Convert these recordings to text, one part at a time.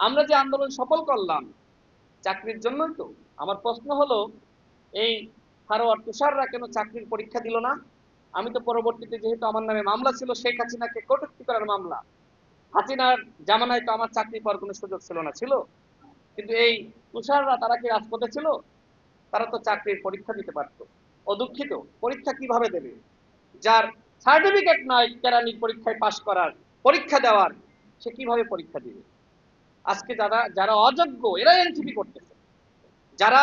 আমরা যে আন্দোলন সফল করলাম চাকরির জন্যই তো। আমার প্রশ্ন হলো, এই সারোয়ার তুষাররা কেন চাকরির পরীক্ষা দিল না? আমি তো পরবর্তীতে, যেহেতু আমার নামে মামলা ছিল শেখ হাসিনাকে কটূক্তি করার মামলা, হাসিনার জামানায় তো আমার চাকরি পাওয়ার কোনো সুযোগ ছিল না, ছিল? কিন্তু এই তুষাররা, তারা কি রাজপথে ছিল? তারা তো চাকরির পরীক্ষা দিতে পারতো। অদুঃখিত, পরীক্ষা কিভাবে দেবে? যার সার্টিফিকেট নয় কেরানির পরীক্ষায় পাশ করার, পরীক্ষা দেওয়ার, সে কিভাবে পরীক্ষা দিবে? আজকে যারা যারা অযোগ্য, এরা এনসিপি করতেছে। যারা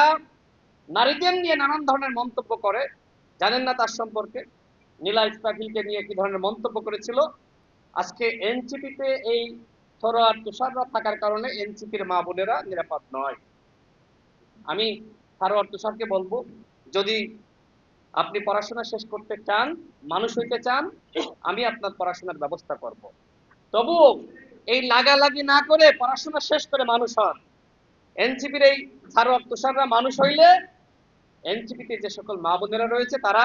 নারীদের নিয়ে নানান ধরনের মন্তব্য করে, জানেন না তার সম্পর্কে? নীলা ইসরাফিলকে নিয়ে কি ধরনের মন্তব্য করেছিল? আজকে এনসিপিতে এই সরোয়ার তুষাররা থাকার কারণে এনসিপির মা বোনেরা নিরাপদ নয়। আমি সরোয়ার তুষারকে বলবো, যদি আপনি পড়াশোনা শেষ করতে চান, মানুষ হইতে চান, আমি আপনার পড়াশোনার ব্যবস্থা করব। তবুও এই লাগালাগি না করে পড়াশোনা শেষ করে মানুষ হন। এনসিপির এই সারোয়ার তুষাররা মানুষ হইলে এনসিপিতে যে সকল মা বোনেরা রয়েছে তারা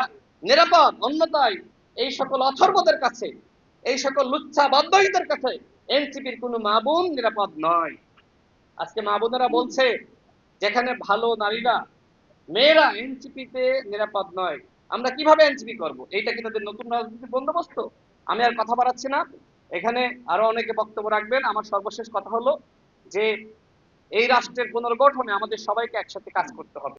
নিরাপদ। অন্যথায় এই সকল অথর্বদের কাছে, এই সকল লুচ্ছা বাধ্যহীনদের কাছে এনসিপির কোনো মা বোন নিরাপদ নয়। আজকে মা বোনেরা বলছে, যেখানে ভালো নারীরা, মেয়েরা এনসিপিতে নিরাপদ নয়, আমরা কিভাবে এনসিপি করব? এইটা কি তাদের নতুন রাজনৈতিক বন্দোবস্ত? আমি আর কথা বাড়াচ্ছি না, এখানে আরো অনেকে বক্তব্য রাখবেন। আমার সর্বশেষ কথা হলো যে এই রাষ্ট্রের পুনর্গঠনে আমাদের সবাইকে একসাথে কাজ করতে হবে।